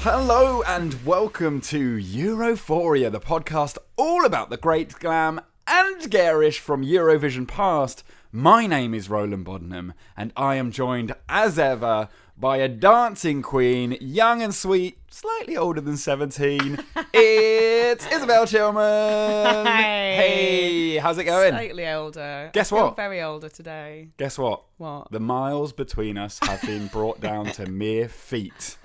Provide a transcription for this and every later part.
Hello and welcome to Europhoria, the podcast all about the great glam and garish from Eurovision past. My name is Roland Boddenham and I am joined as ever by a dancing queen, young and sweet, slightly older than 17. It's Isobel Chillman. Hey, how's it going? Slightly older. Guess I feel what? very older today. Guess what? What? The miles between us have been brought down to mere feet.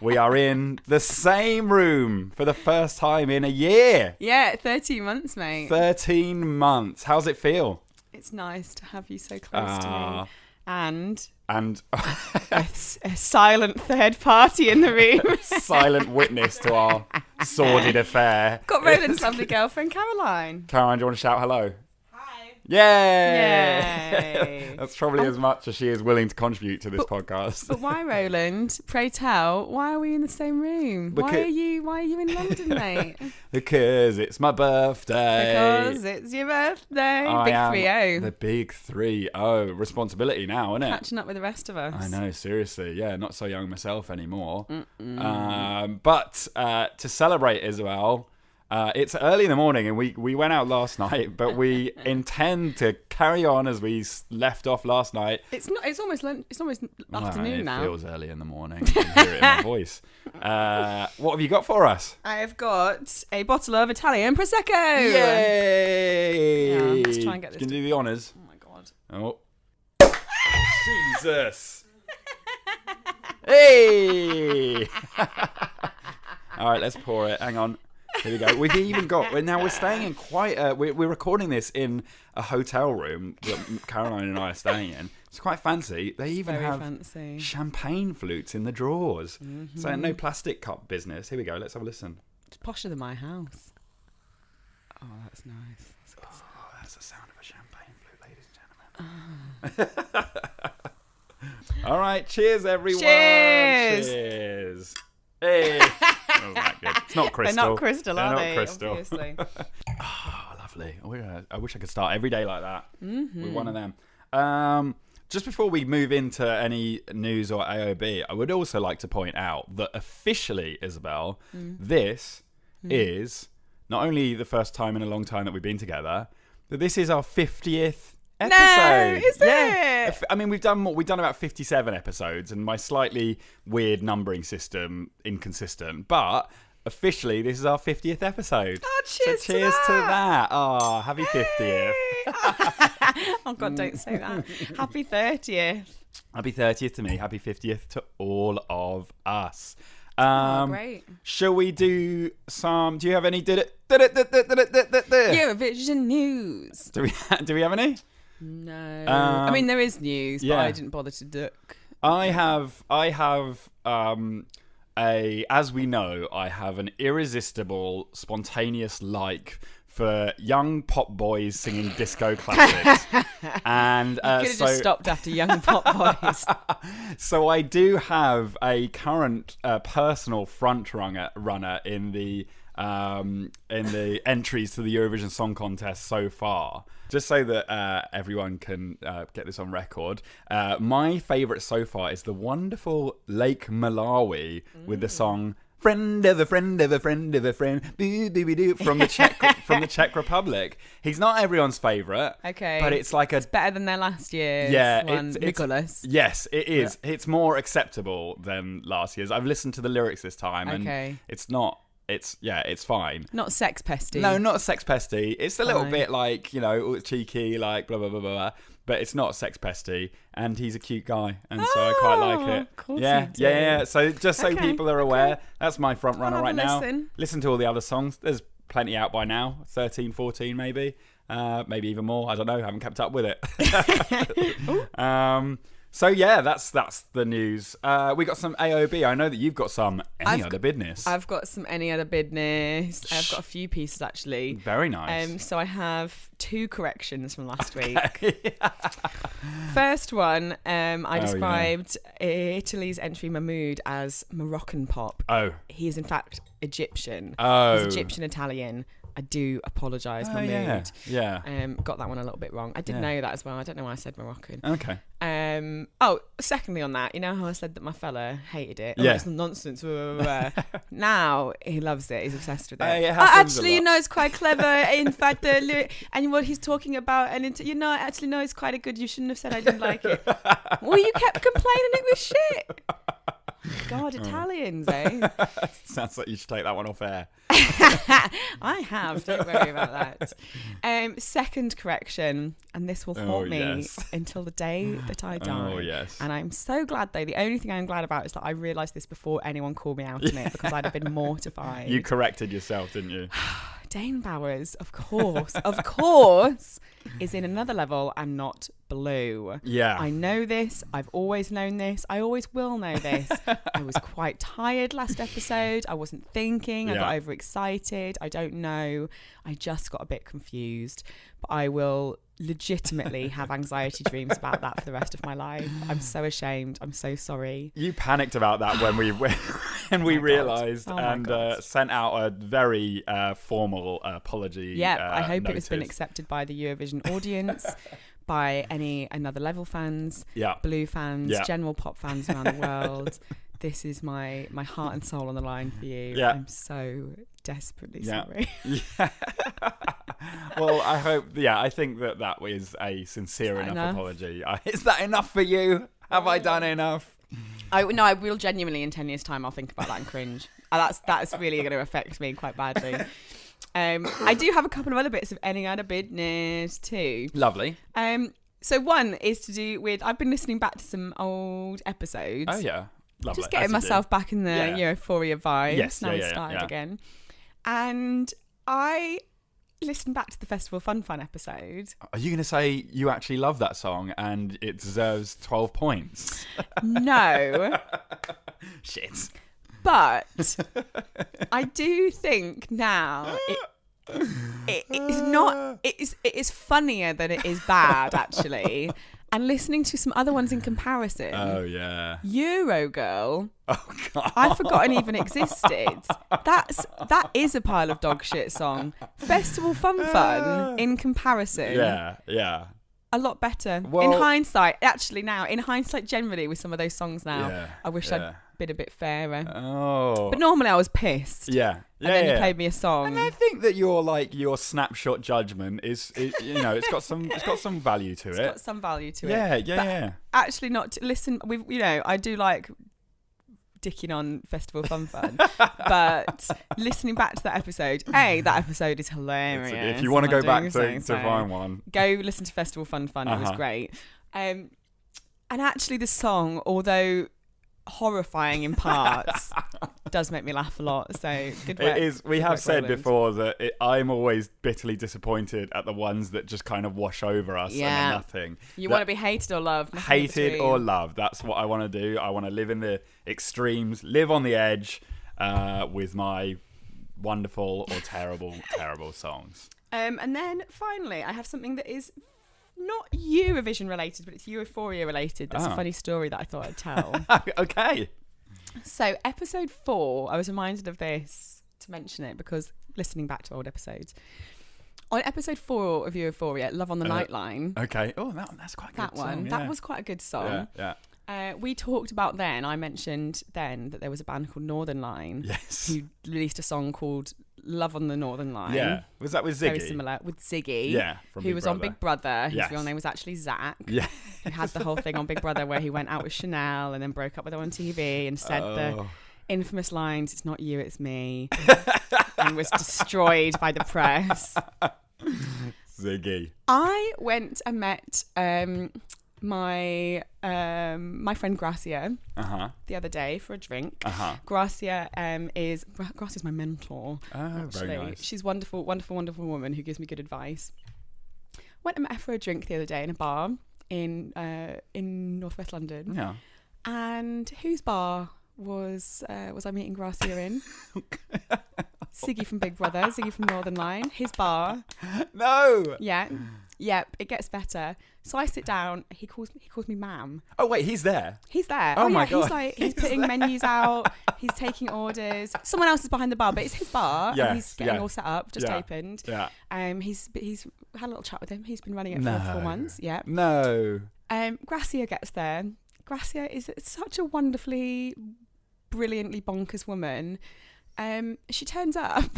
We are in the same room for the first time in a year. Yeah, 13 months, mate. 13 months. How's it feel? It's nice to have you so close to me. And a silent third party in the room. Silent witness to our sordid affair. Got Roland's lovely girlfriend, Caroline. Caroline, do you want to shout hello? Hi. Yay! That's probably as much as she is willing to contribute to this podcast. But why, Roland? Pray tell, why are we in the same room? Why are you in London, mate? Because it's my birthday. Because it's your birthday. Big 3-0. The big 3-0. Responsibility now, isn't it? Catching up with the rest of us. I know, seriously. Yeah, not so young myself anymore. But to celebrate, Isabel, it's early in the morning and we went out last night, but we intend to carry on as we left off last night. It's almost afternoon now. It feels early in the morning. You can hear it in my voice. What have you got for us? I have got a bottle of Italian Prosecco. Yay! Yeah, let's try and get this. Can you do the honours? Oh my god. Oh. Jesus. Hey! All right, let's pour it. Hang on. Here we go. We've even got. Now we're staying in quite. We're recording this in a hotel room that Caroline and I are staying in. It's quite fancy. They even have champagne flutes in the drawers. Mm-hmm. So no plastic cup business. Here we go. Let's have a listen. It's posher than my house. Oh, that's nice. That's the sound of a champagne flute, ladies and gentlemen. All right. Cheers, everyone. Cheers. Hey. That was that good. It's not crystal. They're not crystal, are they? Not crystal. Obviously. Oh, lovely. I wish I could start every day like that with one of them. Just before we move into any news or AOB, I would also like to point out that officially, Isabel, this is not only the first time in a long time that we've been together, but this is our 50th episode. No, is it? I mean, we've done about 57 episodes, and my slightly weird numbering system inconsistent. But officially, this is our 50th episode. Oh, cheers! So cheers to that. Oh, happy 50th. Oh God, don't say that. Happy 30th. Happy 30th to me. Happy 50th to all of us. Great. Shall we do some? Do you have any? Eurovision news. Do we have any? No. I mean, there is news, but I didn't bother to look. I have as we know, I have an irresistible, spontaneous like for young pop boys singing disco classics. And you could have just stopped after young pop boys. So I do have a current personal front runner in the entries to the Eurovision Song Contest so far. Just so that everyone can get this on record, my favourite so far is the wonderful Lake Malawi with the song "Friend of a Friend of a Friend of a Friend" from the Czech Republic. He's not everyone's favourite, okay, but it's like it's better than their last year's one, Nicholas. Yes, it is. Yeah. It's more acceptable than last year's. I've listened to the lyrics this time, and it's not. It's fine. Not sex pesty. No, not sex pesty. It's a little bit like, cheeky, like blah, blah, blah, blah, blah. But it's not sex pesty. And he's a cute guy. And so I quite like it. Of course Yeah. So just so people are aware, that's my front runner right now. Listen to all the other songs. There's plenty out by now. 13, 14 maybe. Maybe even more. I don't know. I haven't kept up with it. So yeah, that's the news. We got some AOB. I know that you've got some other business. I've got some any other business. I've got a few pieces actually. Very nice. So I have 2 corrections from last week. First one, I described Italy's entry Mahmood as Moroccan pop. Oh. He is in fact Egyptian. Oh. He's Egyptian Italian. I do apologise. My mood. Yeah. Got that one a little bit wrong. I did know that as well. I don't know why I said Moroccan. Okay. Secondly on that, you know how I said that my fella hated it? Yeah. It's nonsense. Now he loves it. He's obsessed with it. Actually, it's quite clever. In fact, and what he's talking about, and it's quite good. You shouldn't have said I didn't like it. Well, you kept complaining it was shit. God, Italians, eh? Sounds like you should take that one off air. I have, don't worry about that. Second correction, and this will haunt me until the day that I die. Oh, yes. And I'm so glad, though. The only thing I'm glad about is that I realised this before anyone called me out on it, because I'd have been mortified. You corrected yourself, didn't you? Dane Bowers, of course, is in another level and not blue. Yeah. I know this. I've always known this. I always will know this. I was quite tired last episode. I wasn't thinking. I got overexcited. I don't know. I just got a bit confused. But I will legitimately have anxiety dreams about that for the rest of my life. I'm so ashamed. I'm so sorry. You panicked about that when we realised and sent out a very formal apology. Yeah, I hope notice. it has been accepted by the Eurovision audience, by any Another Level fans, Blue fans, general pop fans around the world. This is my heart and soul on the line for you. Yeah. I'm so desperately sorry. Yeah. Well, I hope, I think that was a sincere enough apology. Is that enough for you? Have I done enough? I will genuinely, in 10 years' time, I'll think about that and cringe. That's really going to affect me quite badly. I do have a couple of other bits of any other business too. Lovely. So one is to do with, I've been listening back to some old episodes. Oh, yeah. Lovely. Just getting myself back in the Europhoria vibes. Yes, now it's started again. And I listened back to the Festival Fun episode. Are you going to say you actually love that song and it deserves 12 points? No. Shit. But I do think now it is funnier than it is bad, actually. And listening to some other ones in comparison. Oh, yeah. Eurogirl. Oh, God. I've forgotten even existed. That is a pile of dog shit song. Festival Fun in comparison. Yeah. A lot better. Well, in hindsight generally with some of those songs now, I wish I'd been a bit fairer. Oh. But normally I was pissed. Yeah. And then you played me a song. And I think that your snapshot judgment is it's got some value to it. It's got some value to it. Yeah. Actually not to listen, I do like dicking on Festival Fun, but listening back to that episode, that episode is hilarious. If you want to go back to find one, go listen to Festival Fun. It was great. And actually the song, although horrifying in parts, does make me laugh a lot. So good work. It is. We have said before that I'm always bitterly disappointed at the ones that just kind of wash over us and are nothing. You want to be hated or loved. Hated or loved. That's what I want to do. I want to live in the extremes, live on the edge with my wonderful or terrible songs. And then finally, I have something that is not Eurovision related, but it's Europhoria related. That's a funny story that I thought I'd tell. Okay. So episode 4, I was reminded of this to mention it because listening back to old episodes. On episode 4 of Europhoria, Love on the Nightline. Okay. Oh, that's quite a good song. That one. That was quite a good song. Yeah. We talked about then, I mentioned then that there was a band called Northern Line. Yes. Who released a song called Love on the Northern Line. Yeah. Was that with Ziggy? Very similar. With Ziggy. Yeah. Who was on Big Brother. His real name was actually Zach. Yeah. Who had the whole thing on Big Brother where he went out with Chanel and then broke up with her on TV and said the infamous lines, "It's not you, it's me." And was destroyed by the press. Ziggy. I went and met my friend Gracia the other day for a drink. Gracia Gracia's my mentor. Very nice. She's a wonderful woman who gives me good advice. Went and met her for a drink the other day in a bar in northwest London. Yeah. And whose bar was I meeting Gracia in? Ziggy from Big Brother, Ziggy from Northern Line. His bar. No. Yeah. Yep, it gets better. So I sit down. He calls me ma'am. Oh wait, he's there. He's there. Oh my God. He's putting menus out. He's taking orders. Someone else is behind the bar, but it's his bar. Yes, And he's getting all set up, just yeah, opened. Yeah. He's had a little chat with him. He's been running it for 4 months. Yeah. No. Gracia gets there. Gracia is such a wonderfully, brilliantly bonkers woman. She turns up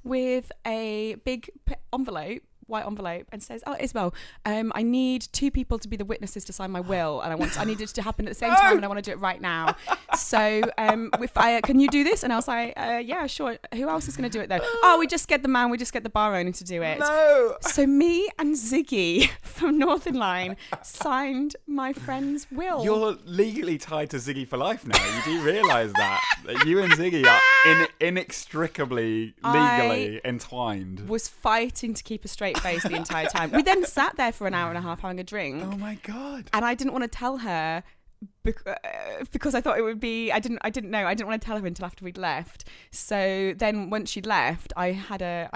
with a big white envelope, and says, "Oh, Isobel, I need 2 people to be the witnesses to sign my will, and I need it to happen at the same time, and I want to do it right now. So, can you do this?" And I was like, "Yeah, sure. Who else is going to do it though?" "Oh, we just get the bar owner to do it." No. So me and Ziggy from Northern Line signed my friend's will. You're legally tied to Ziggy for life now. You do realise that you and Ziggy are inextricably legally entwined. Was fighting to keep a straight face the entire time. We then sat there for an hour and a half having a drink. Oh my God. And I didn't want to tell her because I thought it would be. I didn't know. I didn't want to tell her until after we'd left. So then once she'd left, I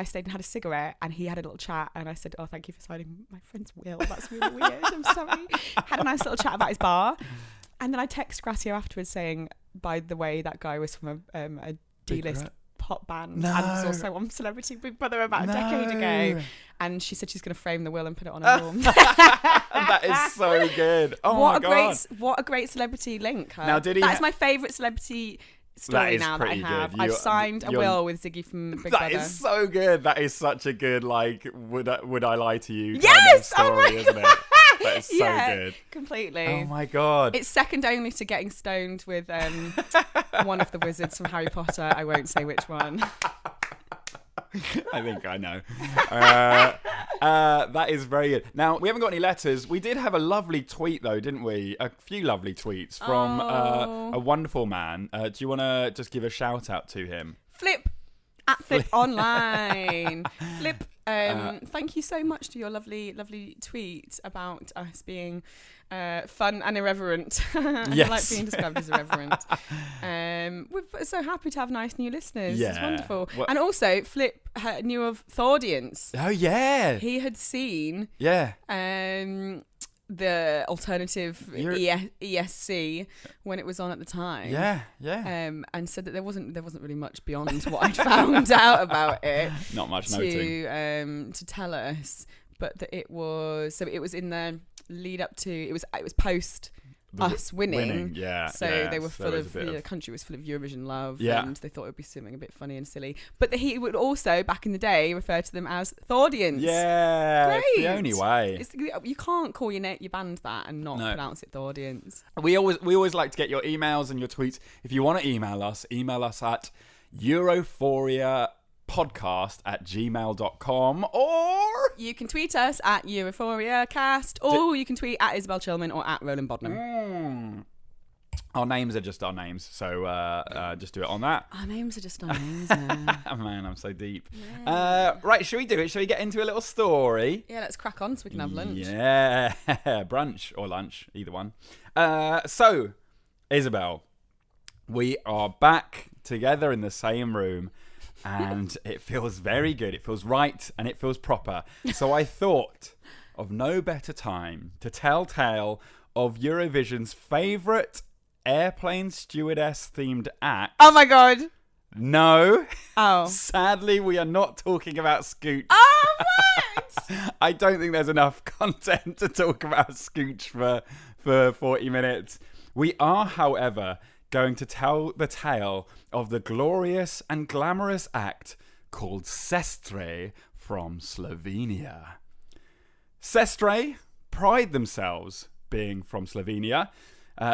stayed and had a cigarette, and he had a little chat, and I said, "Oh, thank you for signing my friend's will. That's really weird. I'm sorry." Had a nice little chat about his bar, and then I text Gracia afterwards saying, "By the way, that guy was from a D-list pop band and was also on Celebrity Big Brother about a decade ago." And she said she's going to frame the will and put it on her wall. That is so good. Oh my God. What a great celebrity link. Huh? Now, did he That's my favourite celebrity story now that I have. Good. I've signed a will with Ziggy from Big Brother. That is so good. That is such a good, like, would I lie to you? Yes! Kind of story, isn't it? That is so good. Completely. Oh my God. It's second only to getting stoned with one of the wizards from Harry Potter. I won't say which one. I think I know. That is very good. Now, we haven't got any letters. We did have a lovely tweet, though, didn't we? A few lovely tweets from a wonderful man. Do you want to just give a shout out to him? Flip Online. Flip, thank you so much to your lovely tweet about us being fun and irreverent. Yes. I like being described as irreverent. We're so happy to have nice new listeners. Yeah. It's wonderful. Well, and also, Flip knew of Thaudience. Oh, yeah. He had seen the alternative ESC when it was on at the time. Yeah. And said that there wasn't really much beyond what I'd found out about it. Not much noting. To tell us, but that it was in the lead up to it was post us winning. Yeah. So they were full of the country was full of Eurovision love, and they thought it would be something a bit funny and silly. But that he would also back in the day refer to them as Thaudience. Yeah, great. It's the only way. You can't call your band that and not pronounce it Thaudience. We always like to get your emails and your tweets. If you want to email us at europhoriapodcast@gmail.com, or you can tweet us at Europhoria Cast, or you can tweet at Isobel Chilman or at Roland Bodnam. Our names are just our names, so just do it on that. Our names are just our names. Man, I'm so deep. Yeah. Right, shall we do it? Shall we get into a little story? Yeah, let's crack on so we can have lunch. Yeah, brunch or lunch, either one. So, Isobel, we are back together in the same room. And it feels very good. It feels right and it feels proper. So I thought of no better time to tell tale of Eurovision's favourite airplane stewardess themed act. Oh my God. No. Oh. Sadly, we are not talking about Scooch. Oh, what? I don't think there's enough content to talk about Scooch for 40 minutes. We are, however, going to tell the tale of the glorious and glamorous act called Sestre from Slovenia. Sestre pride themselves being from Slovenia.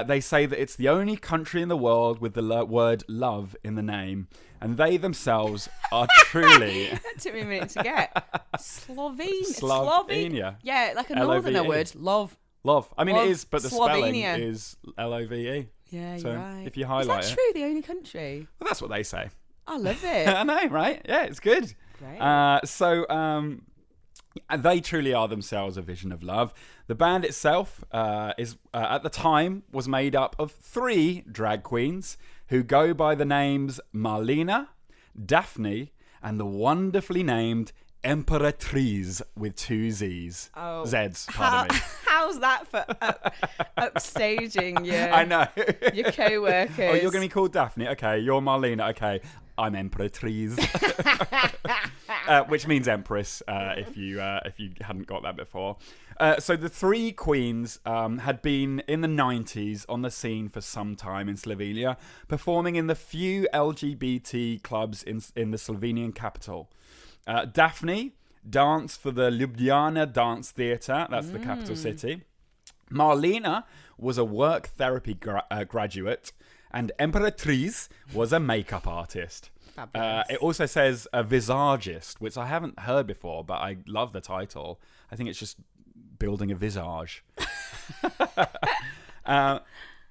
They say that it's the only country in the world with the word love in the name, and they themselves are truly... That took me a minute to get. Slovenia. Yeah, like a northerner word. Love. I mean, love. it is, but the Slovenia. spelling is Love. Yeah, so you're right. If you highlight is that true? The only country? Well, that's what they say. I love it. I know, right? Yeah, it's good. Great. They truly are themselves a vision of love. The band itself is at the time was made up of 3 drag queens who go by the names Marlena, Daphne, and the wonderfully named Emperatriz with 2 Z's. Oh. Z's, pardon me. How's that for upstaging your, I know. your co-workers? Oh, you're going to be called Daphne? Okay. You're Marlena? Okay. I'm Emperatriz. Which means Empress, if you hadn't got that before. So the 3 queens had been in the 90s on the scene for some time in Slovenia, performing in the few LGBT clubs in the Slovenian capital. Daphne danced for the Ljubljana Dance Theatre, that's the capital city. Marlena was a work therapy graduate, and Emperatriz was a makeup artist. It also says a visagist, which I haven't heard before, but I love the title. I think it's just building a visage.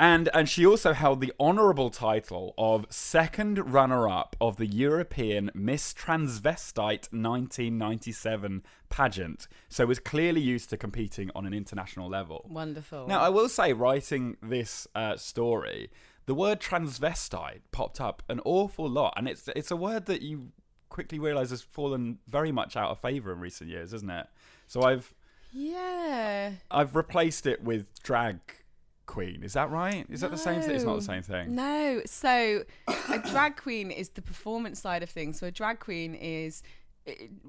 And she also held the honourable title of second runner-up of the European Miss Transvestite 1997 pageant, so was clearly used to competing on an international level. Wonderful. Now, I will say, writing this story, the word transvestite popped up an awful lot, and it's a word that you quickly realise has fallen very much out of favour in recent years, isn't it? So I've replaced it with drag queen. Is that right? Is that the same thing? It's not the same thing. No. So a drag queen is the performance side of things. So a drag queen is,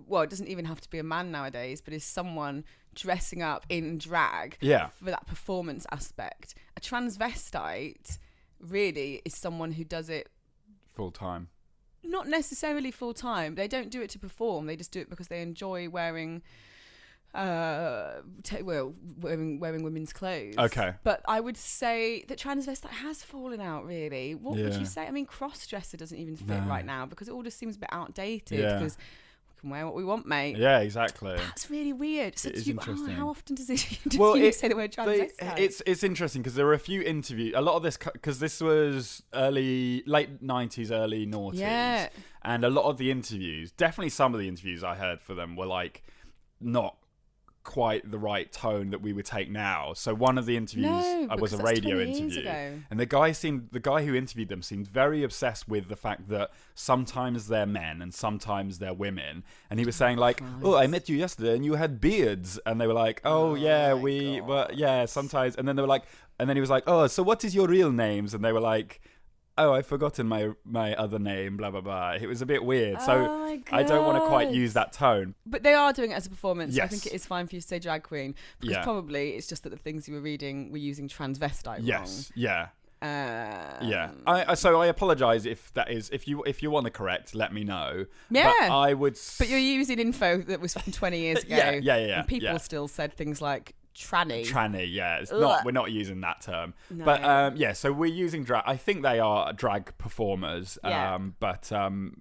well, it doesn't even have to be a man nowadays, but is someone dressing up in drag for that performance aspect. A transvestite really is someone who does it full time. Not necessarily full time. They don't do it to perform. They just do it because they enjoy wearing wearing women's clothes. Okay. But I would say that transvestite has fallen out, really. What would you say? I mean, cross-dresser doesn't even fit right now because it all just seems a bit outdated because we can wear what we want, mate. Yeah, exactly. That's really weird. So it is interesting. how often does you say the word transvestite? It's interesting because there are a few interviews, a lot of this, because this was late 90s, early noughties. Yeah. And a lot of the interviews, definitely some of the interviews I heard for them were like not quite the right tone that we would take now. So one of the interviews was a radio interview, and the guy who interviewed them seemed very obsessed with the fact that sometimes they're men and sometimes they're women, and he was saying like, oh, I met you yesterday and you had beards, and they were like, sometimes, and then they were like, and then he was like, oh, so what is your real names? And they were like, oh, I've forgotten my other name, blah, blah, blah. It was a bit weird. So I don't want to quite use that tone. But they are doing it as a performance. Yes. I think it is fine for you to say drag queen. Because probably it's just that the things you were reading were using transvestite wrong. Yes, yeah. So I apologise if you want to correct, let me know. Yeah. But I would. But you're using info that was from 20 years ago. Yeah. And people still said things like tranny, yeah. It's not. We're not using that term. No. But so we're using drag. I think they are drag performers. But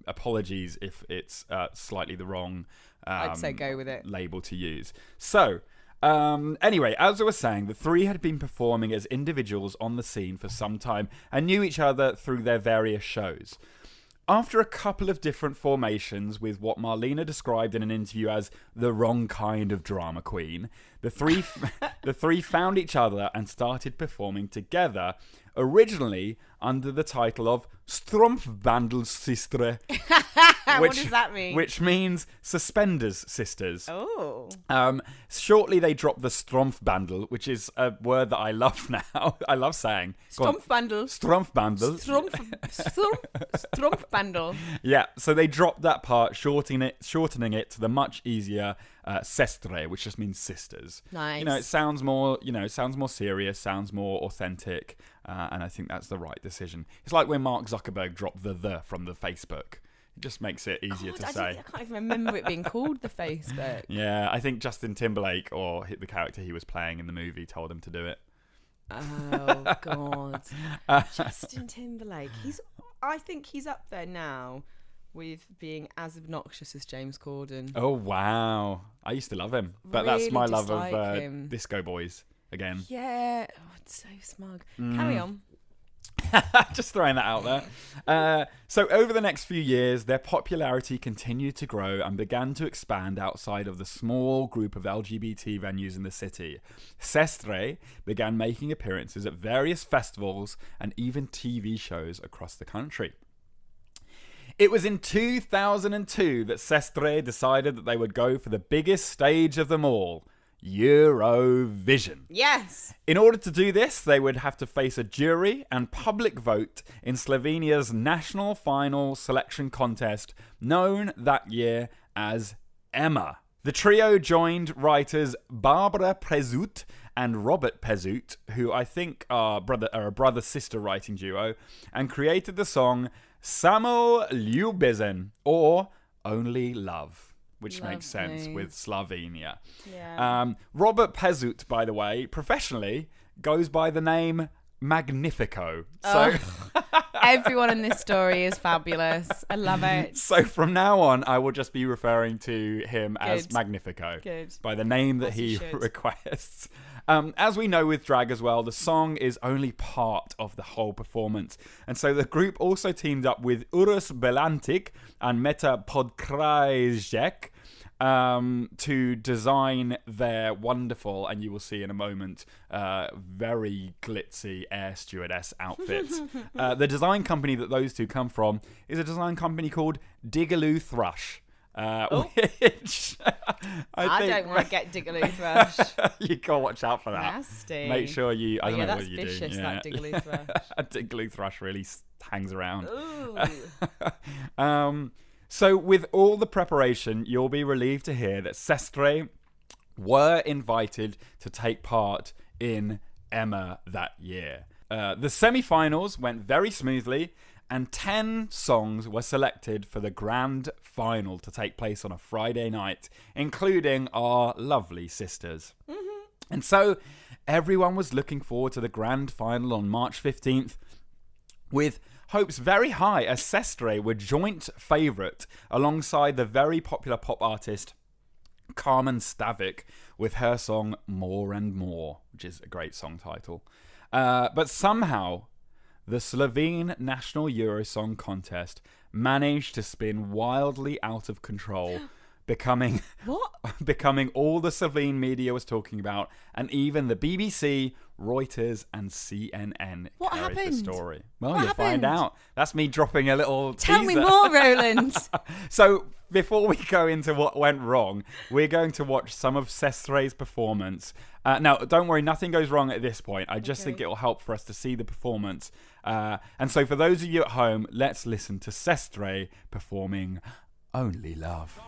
apologies if it's slightly the wrong. I'd say go with it. Label to use. So. Anyway, as I was saying, the 3 had been performing as individuals on the scene for some time and knew each other through their various shows. After a couple of different formations with what Marlena described in an interview as the wrong kind of drama queen, the three found each other and started performing together, originally under the title of Strumpfbandel Sestre. What does that mean? Which means suspenders sisters. Oh. Shortly they dropped the Strumpfbandel, which is a word that I love now. I love saying. Strumpfbandel. Strumpfbandel. Strumpfbandel. Yeah, so they dropped that part, shortening it to the much easier Sestre, which just means sisters. Nice. You know, it sounds more serious, sounds more authentic, and I think that's the right decision. It's like when Mark Zuckerberg dropped the from the Facebook. It just makes it easier to say. I can't even remember it being called the Facebook. Yeah, I think Justin Timberlake, or the character he was playing in the movie, told him to do it. Oh, God. Justin Timberlake. I think he's up there now with being as obnoxious as James Corden. Oh, wow. I used to love him. But really that's my love of him. Disco Boys again. Yeah. Oh, it's so smug. Carry on. Just throwing that out there. So over the next few years, their popularity continued to grow and began to expand outside of the small group of LGBT venues in the city. Sestre began making appearances at various festivals and even TV shows across the country. It was in 2002 that Sestre decided that they would go for the biggest stage of them all, Eurovision. Yes. In order to do this, they would have to face a jury and public vote in Slovenia's national final selection contest, known that year as EMA. The trio joined writers Barbara Prezut and Robert Pezut, who I think are a brother-sister writing duo, and created the song Samo Ljubezen, or Only Love, which makes sense with Slovenia. Yeah. Robert Pezut, by the way, professionally goes by the name Magnifico. So everyone in this story is fabulous. I love it. So from now on, I will just be referring to him as Magnifico. Good. By the name that he requests. As we know with drag as well, the song is only part of the whole performance. And so the group also teamed up with Uros Belantic and Meta Podkrajek to design their wonderful, and you will see in a moment, very glitzy air stewardess outfits. The design company that those two come from is a design company called Digaloo Thrush. Which I don't want to get Digaloo Thrush. You gotta watch out for that. Nasty. Make sure you. I don't know that's what you vicious, do. that Digaloo Thrush. Digaloo Thrush really hangs around. Ooh. So with all the preparation, you'll be relieved to hear that Sestre were invited to take part in EMA that year. The semi-finals went very smoothly, and 10 songs were selected for the grand final to take place on a Friday night, including our lovely sisters. Mm-hmm. And so everyone was looking forward to the grand final on March 15th with hopes very high, as Sestre were joint favourite alongside the very popular pop artist Carmen Stavik with her song More and More, which is a great song title. But somehow the Slovene National Eurosong Contest managed to spin wildly out of control, becoming all the Slovene media was talking about, and even the BBC, Reuters, and CNN carried the story. Well, you'll find out. That's me dropping a little teaser. Tell me more, Roland. So, before we go into what went wrong, we're going to watch some of Sestre's performance. Now, don't worry, nothing goes wrong at this point. I just think it will help for us to see the performance. And so, for those of you at home, let's listen to Sestre performing Only Love.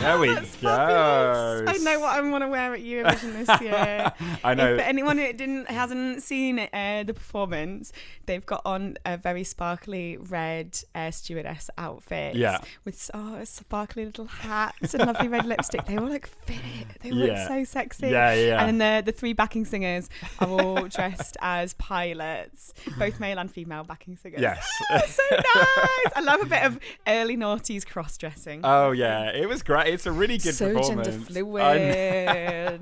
There we go. I know what I want to wear at Eurovision this year. I know. If anyone who hasn't seen the performance, they've got on a very sparkly red stewardess outfit. Yeah. With sparkly little hats and lovely red lipstick. They all look fit. They all look so sexy. Yeah. And then the three backing singers are all dressed as pilots, both male and female backing singers. Yes. So nice. I love a bit of early noughties cross-dressing. Oh yeah, it was great. It's a really good performance. So gender fluid. Yeah.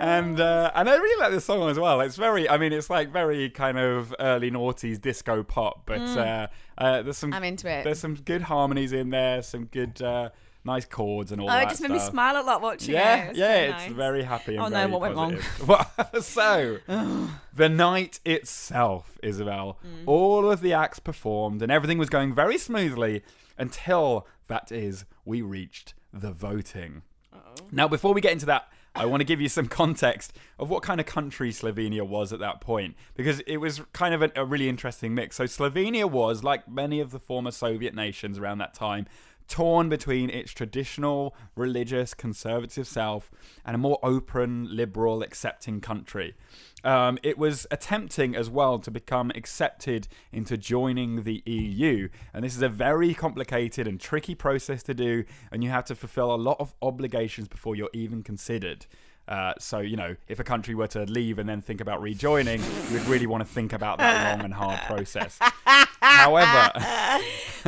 And I really like the song as well. It's it's like very kind of early noughties disco pop, but there's some. I'm into it. There's some good harmonies in there, some good nice chords and all that. It just made me smile a lot watching it. Yeah, it's nice. very happy and very what positive. Went wrong? So, the night itself, Isobel, all of the acts performed and everything was going very smoothly until, that is, we reached the voting. Uh-oh. Now, before we get into that, I want to give you some context of what kind of country Slovenia was at that point, because it was kind of a really interesting mix. So Slovenia was, like many of the former Soviet nations around that time, torn between its traditional, religious, conservative self and a more open, liberal, accepting country. It was attempting as well to become accepted into joining the EU. And this is a very complicated and tricky process to do, and you have to fulfill a lot of obligations before you're even considered. So, if a country were to leave and then think about rejoining, you would really want to think about that long and hard process. However,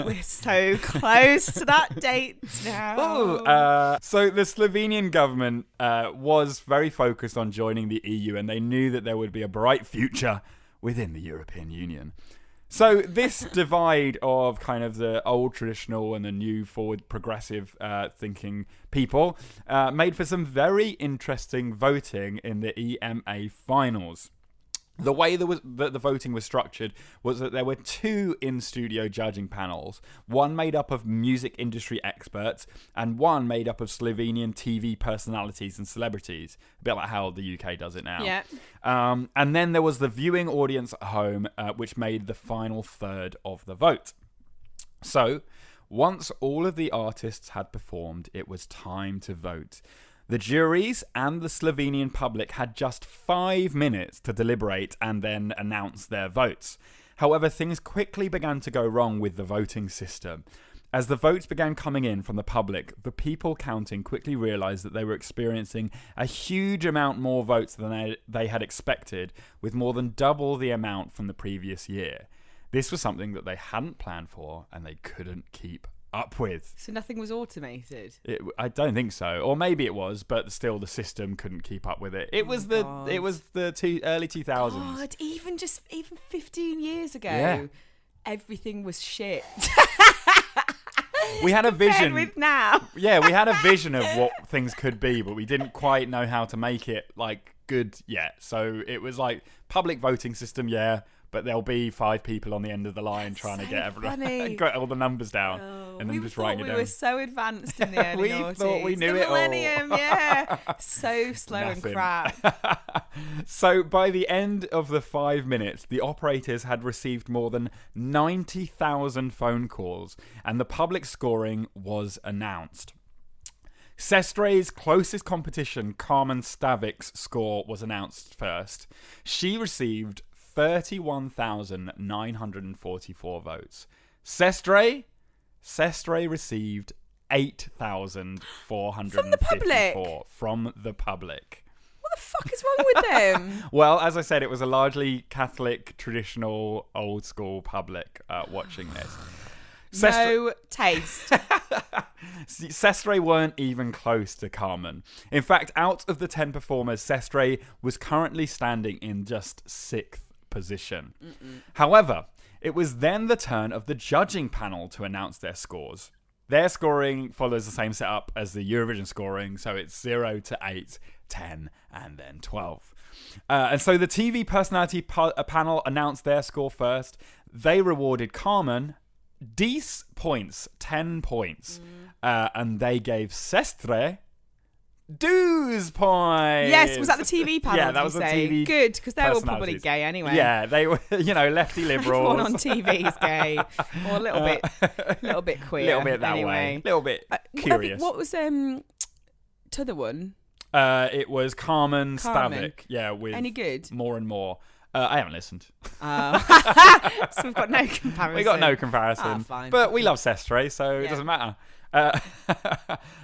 we're so close to that date now. So the Slovenian government was very focused on joining the EU, and they knew that there would be a bright future within the European Union. So this divide of kind of the old traditional and the new forward progressive thinking people made for some very interesting voting in the EMA finals. The way that the voting was structured was that there were 2 in-studio judging panels, one made up of music industry experts and one made up of Slovenian TV personalities and celebrities, a bit like how the UK does it now. Yeah. And then there was the viewing audience at home, which made the final third of the vote. So, once all of the artists had performed, it was time to vote. The juries and the Slovenian public had just 5 minutes to deliberate and then announce their votes. However, things quickly began to go wrong with the voting system. As the votes began coming in from the public, the people counting quickly realised that they were experiencing a huge amount more votes than they had expected, with more than double the amount from the previous year. This was something that they hadn't planned for and they couldn't keep up with. So nothing was automated? I don't think so, or maybe it was, but still the system couldn't keep up with it. It was the early 2000s. God, even 15 years ago, everything was shit. We had a vision with now. Yeah, we had a vision of what things could be, but we didn't quite know how to make it good yet. So it was public voting system, but there'll be 5 people on the end of the line trying to get everyone, got all the numbers down, and then just writing it down. We were so advanced in the early noughties. We thought we knew the it all. Millennium, so slow and crap. So by the end of the 5 minutes, the operators had received more than 90,000 phone calls, and the public scoring was announced. Sestre's closest competition, Carmen Stavik's score was announced first. She received 31,944 votes. Sestre received 8,454 from the public. What the fuck is wrong with them? Well, as I said, it was a largely Catholic, traditional, old school public watching this. No taste. Sestre weren't even close to Carmen. In fact, out of the 10 performers, Sestre was currently standing in just 6th position. However, it was then the turn of the judging panel to announce their scores. Their scoring follows the same setup as the Eurovision scoring, so it's 0 to 8, 10, and then 12. And so the TV personality panel announced their score first. They rewarded Carmen 10 points, 10 points, and they gave Sestre 2 points. Yes, was that the TV panel? Yeah, that was the TV. Good, because they're all probably gay anyway. Yeah, they were, lefty liberals. Everyone on TV is gay, or a little bit queer. A little bit that way. A little bit curious. What was t'other one? It was Carmen Stavik. Yeah, with any good? More and More. I haven't listened. So we've got no comparison. We got no comparison. Fine. But we love Sestre, so it doesn't matter.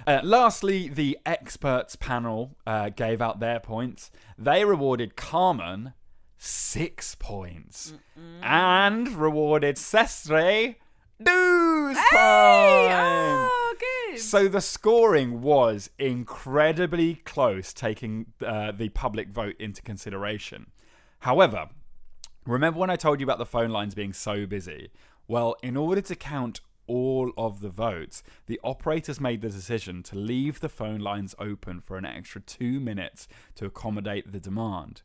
Lastly, the experts panel gave out their points. They rewarded Carmen 6 points and rewarded Sestre 2 points. Oh, good. So the scoring was incredibly close, taking the public vote into consideration. However, remember when I told you about the phone lines being so busy? Well, in order to count all of the votes, the operators made the decision to leave the phone lines open for an extra 2 minutes to accommodate the demand.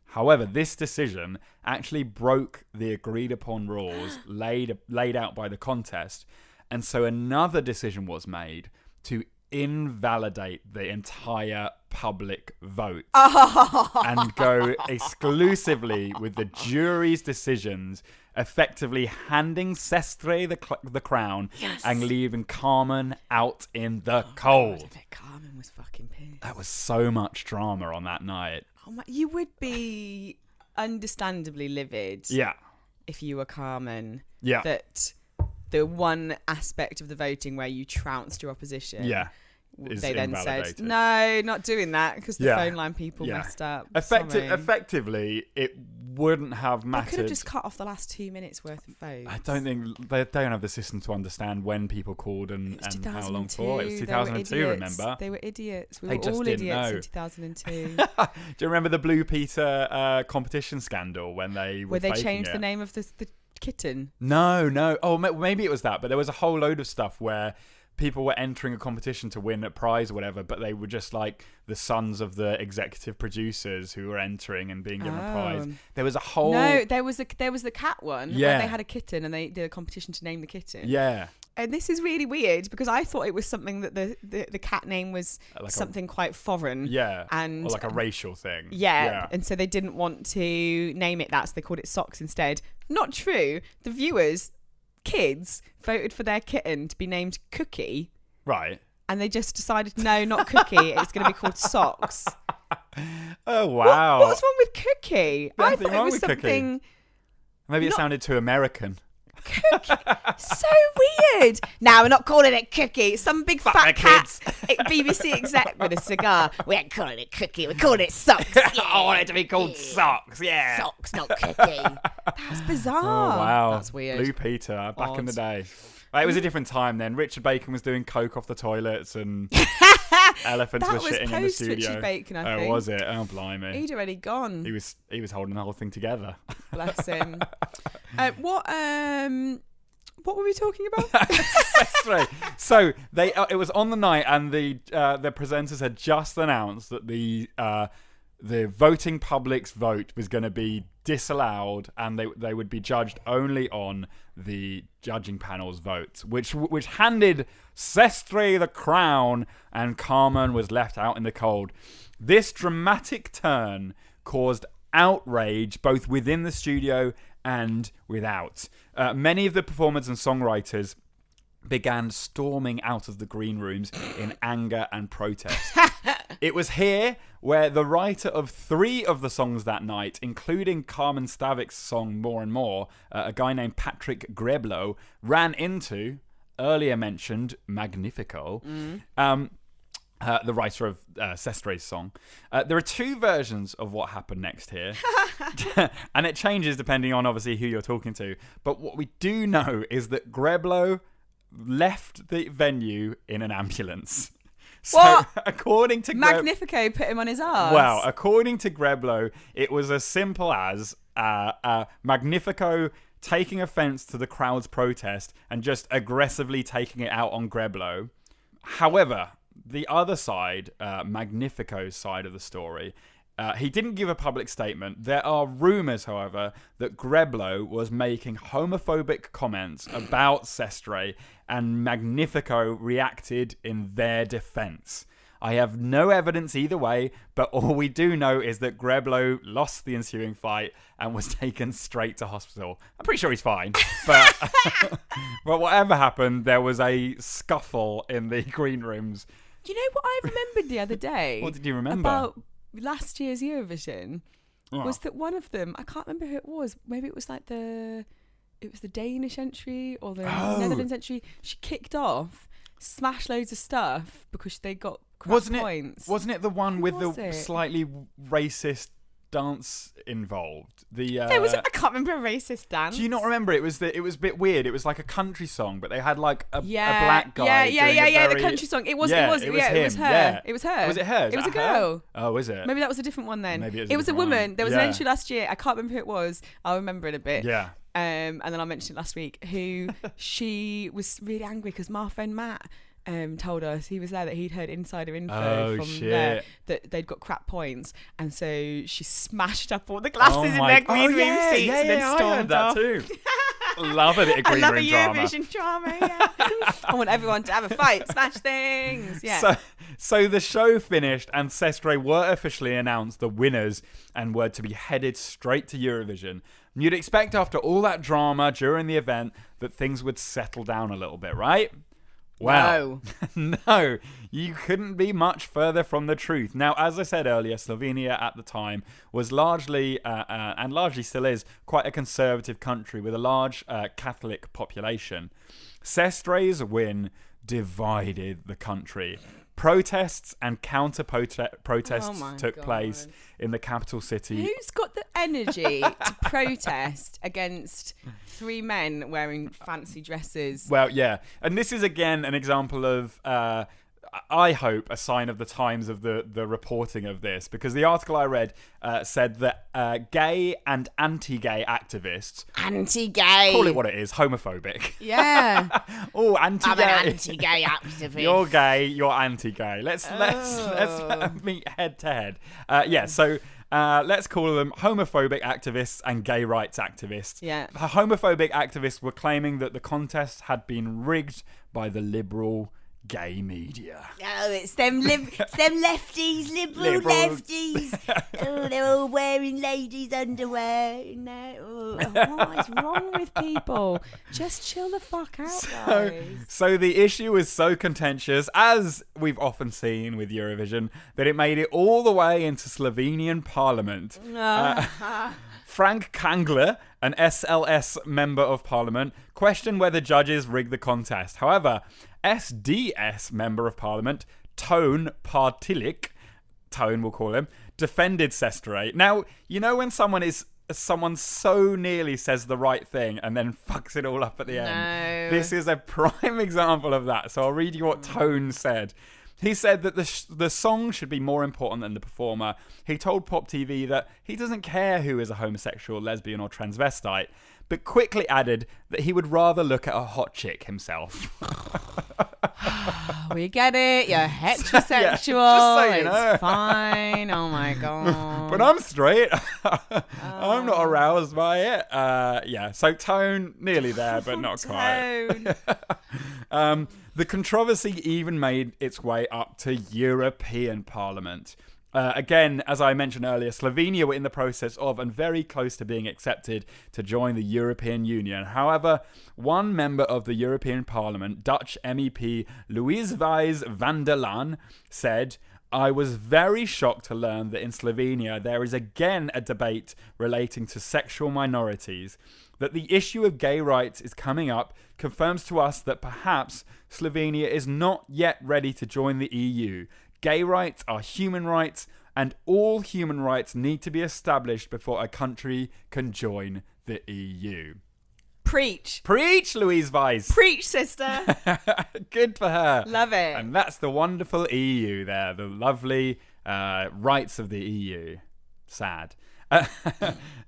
However, this decision actually broke the agreed upon rules laid out by the contest, and so another decision was made to invalidate the entire public vote and go exclusively with the jury's decisions, effectively handing Sestre the crown and leaving Carmen out in the cold. God, I bet Carmen was fucking pissed. That was so much drama on that night. Oh my, you would be understandably livid. Yeah. If you were Carmen. Yeah. That the one aspect of the voting where you trounced your opposition is they then invalidated. said, no, not doing that because the phone line people messed up. Effectively, it wouldn't have mattered. They could have just cut off the last 2 minutes worth of phones. I don't think they don't have the system to understand when people called and how long for. It was 2002, remember? They were idiots. We They were just all didn't idiots know. in 2002. Do you remember the Blue Peter competition scandal when they were Where they faking changed it? the name of the kitten? No. Oh, maybe it was that. But there was a whole load of stuff where people were entering a competition to win a prize or whatever, but they were just like the sons of the executive producers who were entering and being given a prize. There was a whole... No, there was the cat one Yeah. where they had a kitten and they did a competition to name the kitten. Yeah. And this is really weird because I thought it was something that the cat name was Like something quite foreign. Yeah. And or like a racial thing. Yeah. And so they didn't want to name it that, so they called it Socks instead. Not true. The viewers, kids, voted for their kitten to be named Cookie. Right. And they just decided, no, not Cookie. It's going to be called Socks. Oh, wow. What's wrong with Cookie? I Nothing thought it wrong was with Cookie. something... Maybe it sounded too American. Cookie. So weird. Now we're not calling it Cookie. Some big Fuck fat the cat kids. BBC exec with a cigar. We ain't calling it Cookie. We're calling it Socks. Yeah. I want it to be called Socks, yeah. Socks, not Cookie. That's bizarre. Oh, wow. That's weird. Blue Peter, back in the Odd. day. It was a different time then. Richard Bacon was doing coke off the toilets and elephants That were was shitting in the post studio. Richard Bacon, I Oh, think. was it? Oh, blimey. He'd already gone. He was holding the whole thing together. Bless him. What were we talking about? Sestre. So it was on the night, and the presenters had just announced that the voting public's vote was going to be disallowed, and they would be judged only on the judging panel's votes, which handed Sestre the crown, and Carmen was left out in the cold. This dramatic turn caused outrage both within the studio and without. Many of the performers and songwriters began storming out of the green rooms in anger and protest. It was here where the writer of 3 of the songs that night, including Carmen Stavik's song More and More, a guy named Patrick Greblo, ran into earlier mentioned Magnifico, the writer of Sestre's song. There are 2 versions of what happened next here. And it changes depending on obviously who you're talking to. But what we do know is that Greblo left the venue in an ambulance. So, What? according to Magnifico put him on his arse. Well, according to Greblo, it was as simple as Magnifico taking offense to the crowd's protest and just aggressively taking it out on Greblo. However, the other side, Magnifico's side of the story, he didn't give a public statement. There are rumours, however, that Greblo was making homophobic comments about Sestre, and Magnifico reacted in their defence. I have no evidence either way, but all we do know is that Greblo lost the ensuing fight and was taken straight to hospital. I'm pretty sure he's fine, but but whatever happened, there was a scuffle in the green rooms. You know what I remembered the other day? What did you remember? About last year's Eurovision was that one of them, I can't remember who it was. Maybe it was like the Danish entry or the Netherlands entry. She kicked off, smashed loads of stuff because they got crap points. Wasn't it the one Who with was the it? slightly racist dance involved? There was I can't remember a racist dance. Do you not remember? It was a bit weird. It was like a country song, but they had like a Yeah, black guy. Yeah, doing a very... the country song. It was him. her. Yeah. It was her. Was it her? It was a Is that her? girl. Oh, is it? Maybe that was a different one then. Maybe it was a different woman. one. There was an entry last year. I can't remember who it was. I'll remember in a bit. Yeah. And then I mentioned it last week. Who she was really angry because my friend Matt told us he was there that he'd heard insider info from there that they'd got crap points, and so she smashed up all the glasses in their green room seats and then stormed I off. heard that too. Love a bit of green I love room a drama. Eurovision drama. Yeah. I want everyone to have a fight, smash things. Yeah. So the show finished, and Sestre were officially announced the winners and were to be headed straight to Eurovision. And you'd expect after all that drama during the event that things would settle down a little bit, right? Well, no, you couldn't be much further from the truth. Now, as I said earlier, Slovenia at the time was largely, and largely still is, quite a conservative country with a large Catholic population. Sestre's win divided the country. Protests and counter-protests Oh my took God. place in the capital city. Who's got the energy to protest against 3 men wearing fancy dresses? Well, yeah. And this is, again, an example of, I hope, a sign of the times of the reporting of this. Because the article I read said that gay and anti-gay activists... Anti-gay. Call it what it is, homophobic. Yeah. Oh, anti-gay. I'm an anti-gay activist. You're gay, you're anti-gay. Let's meet head to head. So let's call them homophobic activists and gay rights activists. Yeah. The homophobic activists were claiming that the contest had been rigged by the liberal gay media. Oh, it's them lefties, liberal lefties. Oh, they're all wearing ladies' underwear. What is wrong with people? Just chill the fuck out, guys. So the issue was so contentious, as we've often seen with Eurovision, that it made it all the way into Slovenian parliament. Frank Kangler, an SLS member of parliament, questioned whether judges rigged the contest. However, SDS member of parliament, Tone Partilik, Tone we'll call him, defended Sestre. Now, you know when someone so nearly says the right thing and then fucks it all up at the end? This is a prime example of that. So I'll read you what Tone said. He said that the song should be more important than the performer. He told Pop TV that he doesn't care who is a homosexual, lesbian or transvestite, but quickly added that he would rather look at a hot chick himself. We get it. You're heterosexual. Yeah, just so you know. It's fine. Oh my God. But I'm straight. I'm not aroused by it. So Tone, nearly there, but not quite. The controversy even made its way up to European Parliament. Again, as I mentioned earlier, Slovenia were in the process of and very close to being accepted to join the European Union. However, one member of the European Parliament, Dutch MEP Louise Wijs van der Laan, said, "I was very shocked to learn that in Slovenia there is again a debate relating to sexual minorities. That the issue of gay rights is coming up confirms to us that perhaps Slovenia is not yet ready to join the EU. Gay rights are human rights, and all human rights need to be established before a country can join the EU." Preach. Preach, Louise Weiss. Preach, sister. Good for her. Love it. And that's the wonderful EU there, the lovely rights of the EU. Sad.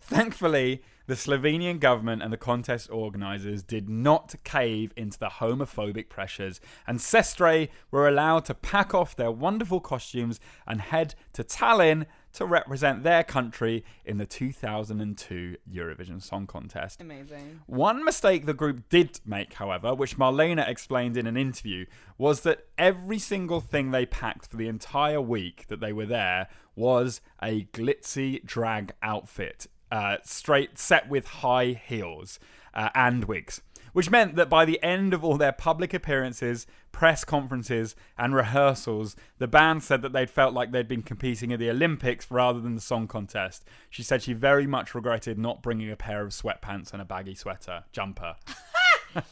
Thankfully, the Slovenian government and the contest organisers did not cave into the homophobic pressures, and Sestre were allowed to pack off their wonderful costumes and head to Tallinn to represent their country in the 2002 Eurovision Song Contest. Amazing. One mistake the group did make, however, which Marlena explained in an interview, was that every single thing they packed for the entire week that they were there was a glitzy drag outfit, straight set with high heels and wigs. Which meant that by the end of all their public appearances, press conferences and rehearsals, the band said that they'd felt like they'd been competing in the Olympics rather than the song contest. She said she very much regretted not bringing a pair of sweatpants and a baggy jumper.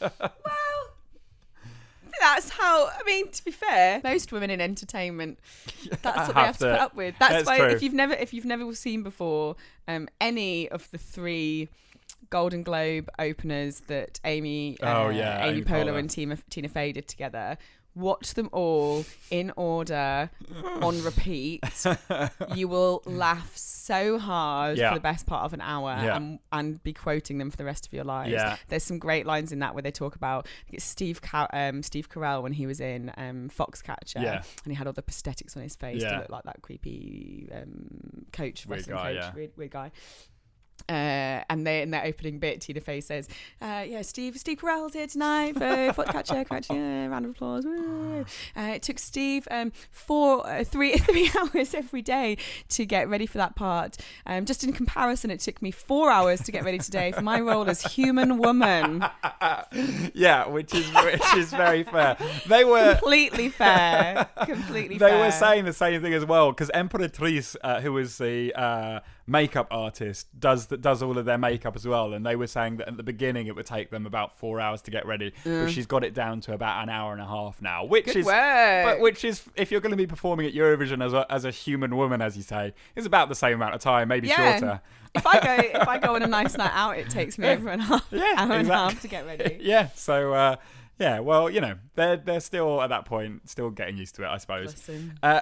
Well, that's how, I mean, to be fair, most women in entertainment, that's what they have to put up with. That's why, true. if you've never seen before any of the 3 Golden Globe openers that Amy Poehler and Tina Fey did together, watch them all in order on repeat. You will laugh so hard for the best part of an hour and be quoting them for the rest of your lives. There's some great lines in that where they talk about, I think it's Steve Carell when he was in Foxcatcher, and he had all the prosthetics on his face to look like that creepy wrestling coach, weird guy. And in their opening bit, Tina Fey says, Steve Carell's here tonight for Foxcatcher, round of applause. It took Steve 3 hours every day to get ready for that part. Just in comparison, it took me 4 hours to get ready today for my role as human woman. Which is very fair. They were completely fair. They were saying the same thing as well, because Emperatrice, who was the makeup artist, does that does all of their makeup as well, and they were saying that at the beginning it would take them about 4 hours to get ready, but she's got it down to about an hour and a half now, which is if you're going to be performing at Eurovision as a human woman, as you say, is about the same amount of time, maybe shorter. If I go on a nice night out, it takes me over an hour and a half to get ready. Yeah, so well, they're still at that point, still getting used to it, I suppose.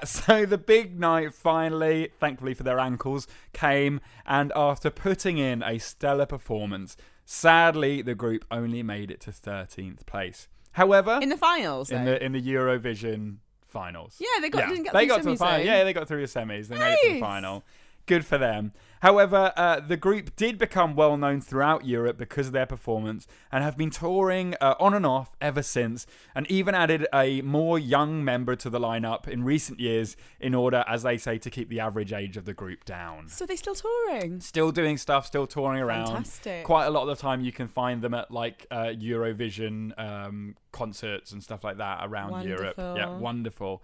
So the big night finally, thankfully for their ankles, came, and after putting in a stellar performance, sadly the group only made it to 13th place. However, in the finals, in the Eurovision finals, didn't get to the final. Yeah, they got through the semis. They made it to the final. Good for them. However, the group did become well known throughout Europe because of their performance, and have been touring on and off ever since, and even added a more young member to the lineup in recent years in order, as they say, to keep the average age of the group down. So they're still touring? Still doing stuff, still touring around. Fantastic. Quite a lot of the time you can find them at Eurovision concerts and stuff like that around Europe. Yeah, wonderful.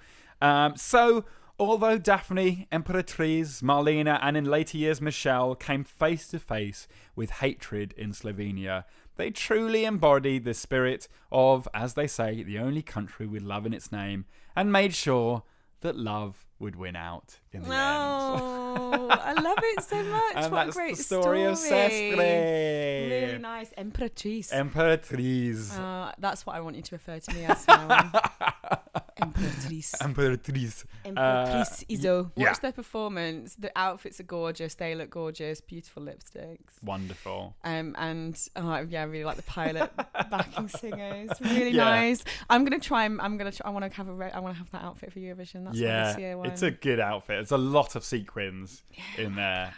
So... although Daphne, Emperatriz, Marlena, and in later years Michelle came face to face with hatred in Slovenia, they truly embodied the spirit of, as they say, the only country with love in its name, and made sure that love would win out in the end. I love it so much. And what that's a great the story of Sestre. Really nice. Emperatriz. That's what I want you to refer to me as now. Emperatriz. Emperatriz Iso. Watch their performance. The outfits are gorgeous. They look gorgeous. Beautiful lipsticks. Wonderful. I really like the pilot backing singers. Really nice. I want to have that outfit for Eurovision. That's this year one. It's a good outfit. There's a lot of sequins in there.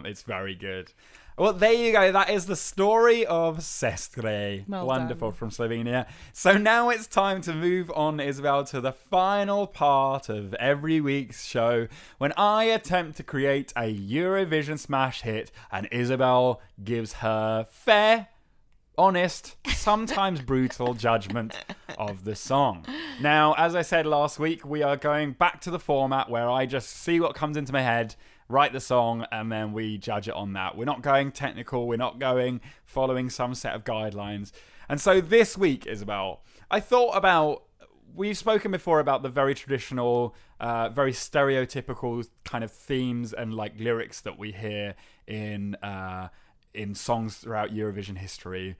It's very good. Well, there you go. That is the story of Sestre. Wonderful, from Slovenia. So now it's time to move on, Isabel, to the final part of every week's show, when I attempt to create a Eurovision smash hit, and Isabel gives her fair, honest, sometimes brutal judgment of the song. Now, as I said last week, we are going back to the format where I just see what comes into my head, write the song, and then we judge it on that. We're not going technical. We're not going following some set of guidelines. And so this week, Isabel, I thought about... We've spoken before about the very traditional, very stereotypical kind of themes and like lyrics that we hear in songs throughout Eurovision history.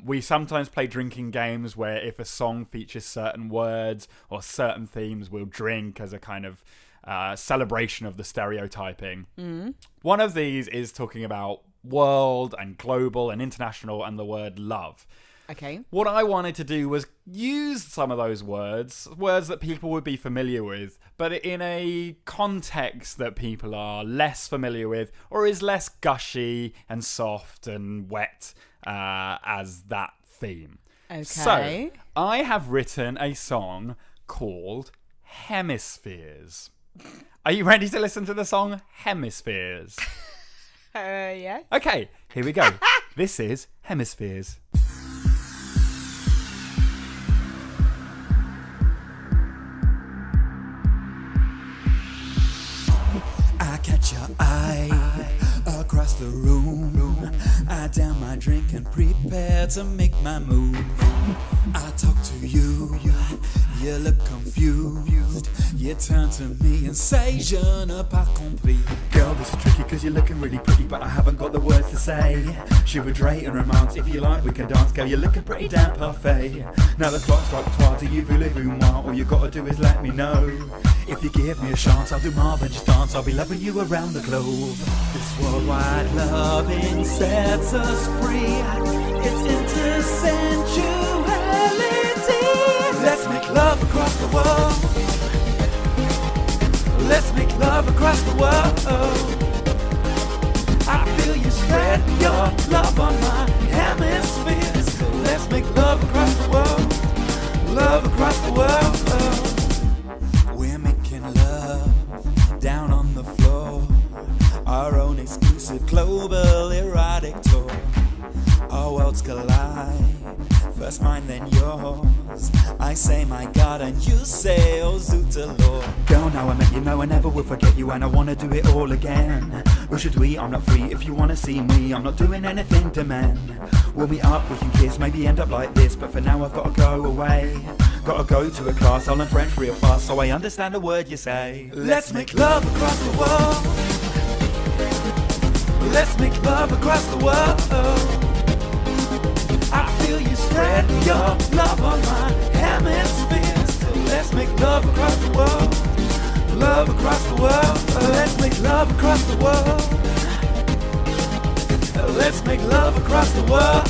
We sometimes play drinking games where if a song features certain words or certain themes, we'll drink as a kind of celebration of the stereotyping. One of these is talking about world and global and international and the word love. Okay. What I wanted to do was use some of those words that people would be familiar with, but in a context that people are less familiar with, or is less gushy and soft and wet as that theme. Okay. So, I have written a song called Hemispheres. Are you ready to listen to the song Hemispheres? Yeah. Okay, here we go. This is Hemispheres. I catch your eye across the room. I down my drink and prepare to make my move. I talk to you, you look confused. You turn to me and say, je n'ai pas compris. Girl, this is tricky cause you're looking really pretty, but I haven't got the words to say. Je voudrais une romance, if you like we can dance. Girl, you're looking pretty damn parfait. Now the clock strikes 12, do you voulez-vous moi? All you gotta do is let me know. If you give me a chance, I'll do more than just dance. I'll be loving you around the globe. This worldwide loving sets us free. It's intersensuality. Let's make love across the world. Let's make love across the world. I feel you spread your love on my hemispheres. So let's make love across the world. Love across the world. We're making love down on the floor. Our own exclusive global erotic tour. Our worlds collide First mine, then yours. I say my God and you say oh Zoota Lord. Girl, now I met you, no I never will forget you, and I wanna do it all again. Who should we? I'm not free. If you wanna see me, I'm not doing anything to men. We'll meet up, we can kiss, maybe end up like this, but for now I've gotta go away. Gotta go to a class, I'll learn French real fast, so I understand the word you say. Let's make love across the world. Let's make love across the world. I feel you spread your love on my hemispheres. So let's make love across the world. Love across the world. Let's make love across the world. Let's make love across the world.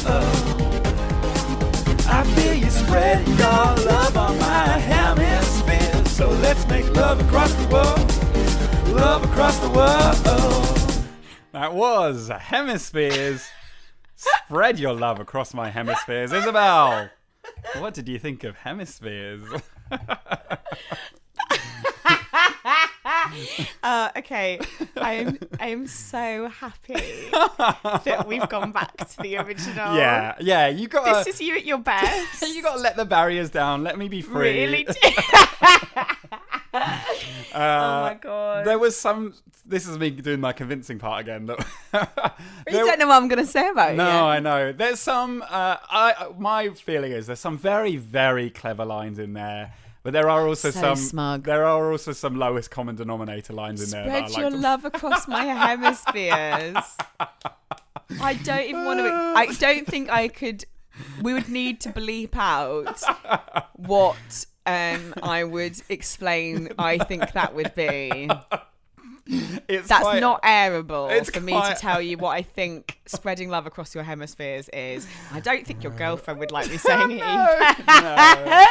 I feel you spread your love on my hemisphere. So let's make love across the world. Love across the world. That was Hemispheres. Spread your love across my hemispheres. Isabel, what did you think of Hemispheres? Okay, I'm so happy that we've gone back to the original. Yeah, you got. This is you at your best. You got to let the barriers down. Let me be free. Really? Oh my God. There was some. This is me doing my convincing part again. You don't know what I'm going to say about it. No, I know. There's some. My feeling is there's some very, very clever lines in there. But there are also some smug. There are also some lowest common denominator lines in there. Spread your love across my hemispheres. I don't even want to. I don't think I could. We would need to bleep out what I would explain. I think that would be. That's not airable for me to tell you what I think spreading love across your hemispheres is. I don't think your girlfriend would like me saying it either. No.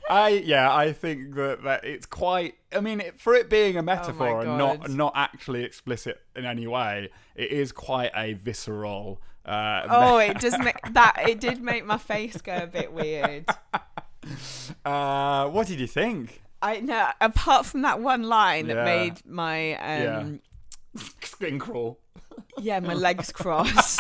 I think that it's quite. I mean, for it being a metaphor and not actually explicit in any way, it is quite a visceral. It does make that. It did make my face go a bit weird. What did you think? I know. Apart from that one line that made my skin crawl. Yeah, my legs cross.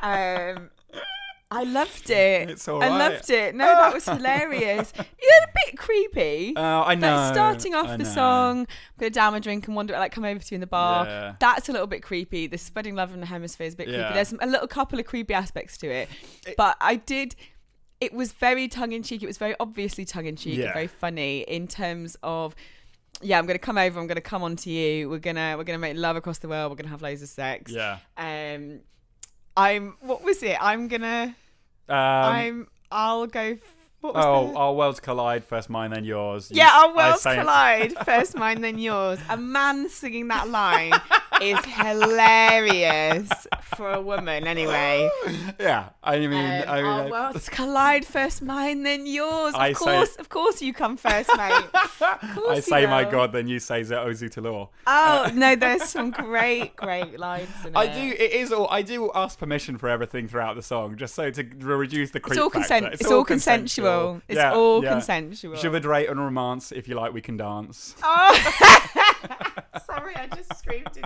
I loved it. It's all right. I loved it. No, that was hilarious. It was a bit creepy. I know. Like starting off the song, I'm going to down my drink and wonder, like, come over to you in the bar. Yeah. That's a little bit creepy. The spreading love in the hemisphere is a bit creepy. There's a little couple of creepy aspects to it. But it was very tongue-in-cheek. It was very obviously tongue-in-cheek and very funny in terms of, I'm going to come over. I'm going to come on to you. We're gonna make love across the world. We're going to have loads of sex. Yeah. What was it? I'll go. What was our worlds collide, first mine, then yours. Our worlds collide, first mine, then yours. A man singing that line is hilarious for a woman, anyway. Yeah, I mean, our worlds collide, first mine, then yours. Of course, you come first, mate. I say my God, then you say Zoota Lord. Oh no, there's some great lines in it. I do ask permission for everything throughout the song, just so to reduce the creep factor. It's all consensual. It's all consensual. Je voudrais un romance. If you like, we can dance. Oh. Sorry, I just screamed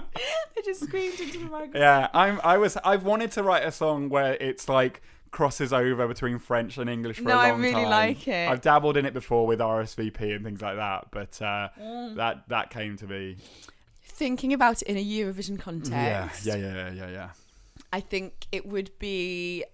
into the microphone. Yeah, I've wanted to write a song where it's like crosses over between French and English for a long time. No, I really like it. I've dabbled in it before with RSVP and things like that, but that came to be. Thinking about it in a Eurovision context. Yeah. I think it would be.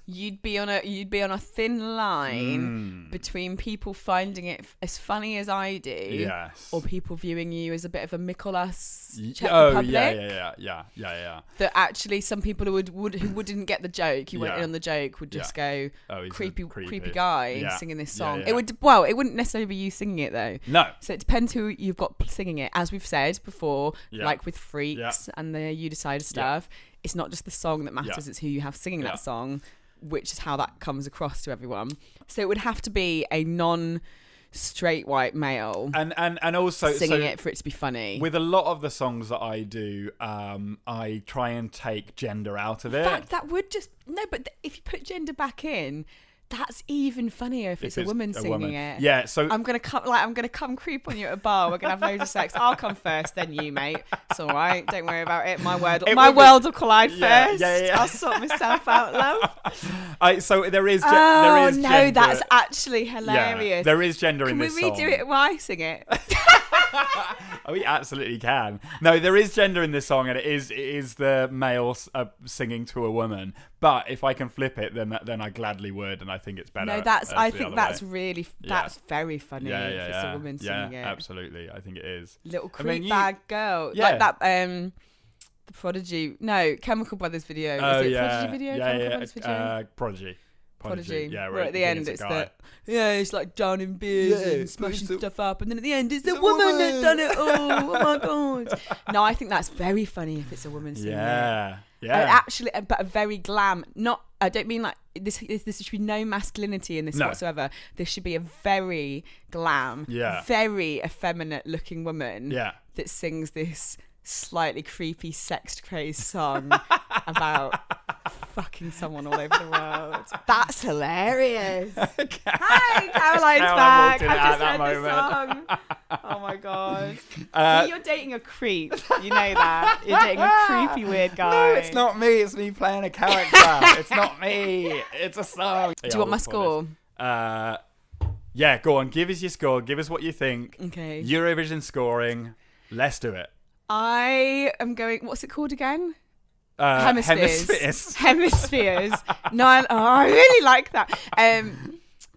You'd be on a thin line between people finding it as funny as I do, or people viewing you as a bit of a Mikolas Czech Republic. Yeah. That actually some people who wouldn't get the joke, who went in on the joke, would just go, creepy guy singing this song. It wouldn't necessarily be you singing it though. No. So it depends who you've got singing it. As we've said before, like with Freaks and the You Decide stuff, it's not just the song that matters; it's who you have singing that song, which is how that comes across to everyone. So it would have to be a non-straight white male, and also singing it for it to be funny. With a lot of the songs that I do, I try and take gender out of it. In fact, that would just but if you put gender back in, That's even funnier if it's a woman singing it. Yeah, so I'm gonna come creep on you at a bar. We're gonna have loads of sex. I'll come first, then you, mate. It's all right. Don't worry about it. My world will collide first. Yeah. I'll sort myself out, love. So there is. Oh gender. no, that's actually hilarious. Yeah, there is gender in this song. Can we redo it while I sing it? We absolutely can. No, there is gender in this song, and it is the male singing to a woman. But if I can flip it, then I gladly would, and I think it's better. No, I think that's really that's very funny. Yeah, if it's a woman singing it. Absolutely. I think it is. Little creep bag girl, yeah. like that. The Prodigy, no, Chemical Brothers video. Is it Prodigy video? Chemical Brothers video. Prodigy. Yeah, where at the end it's like down in beers and smashing stuff up, and then at the end it's a woman that's done it all. Oh my god! No, I think that's very funny if it's a woman singing it. Yeah. Actually, but a very glam. I don't mean like this. There should be no masculinity in this whatsoever. This should be a very glam, very effeminate looking woman that sings this slightly creepy sex crazed song about fucking someone all over the world. That's hilarious. Hi, Caroline's back. I've just heard the song. Oh my god. You're dating a creep. You know that. You're dating a creepy weird guy. No, it's not me. It's me playing a character. It's not me. It's a song. Do you want my score? Yeah, go on. Give us your score. Give us what you think. Okay. Eurovision scoring. Let's do it. I am going. What's it called again? Hemispheres. No, I really like that.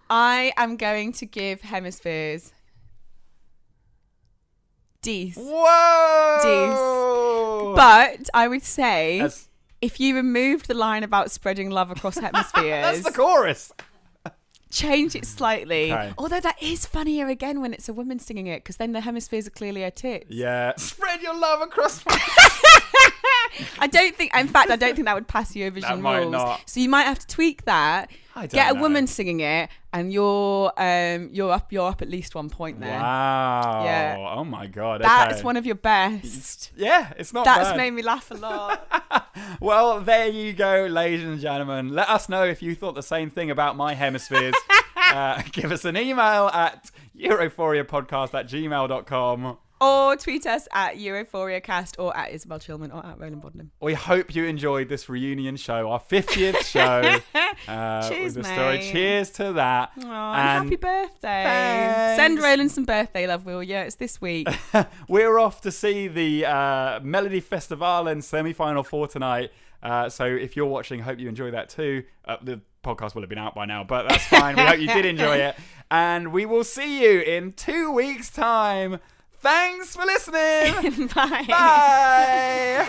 I am going to give Hemispheres D's. Whoa! D's. But I would say if you removed the line about spreading love across hemispheres, that's the chorus. Change it slightly. Okay. Although that is funnier again when it's a woman singing it, because then the hemispheres are clearly her tits. Yeah. Spread your love across my... I don't think that would pass Eurovision That rules. might not. So you might have to tweak that. Get a woman singing it, and you're up at least 1 point there. Wow. Yeah. Oh my god. That's one of your best. Yeah, it's not That's bad. made me laugh a lot. Well, there you go, ladies and gentlemen. Let us know if you thought the same thing about my hemispheres. Give us an email at europhoriapodcast@gmail.com. Or tweet us at EurophoriaCast or at Isobel Chilman or at Roland Bodnum. We hope you enjoyed this reunion show, our 50th show. Cheers, with the mate. story. Cheers to that. Oh, and happy birthday. Thanks. Send Roland some birthday love, will you? It's this week. We're off to see the Melody Festivalen semi-final for tonight. So if you're watching, hope you enjoy that too. The podcast will have been out by now, but that's fine. We hope you did enjoy it. And we will see you in 2 weeks' time. Thanks for listening. Bye. Bye.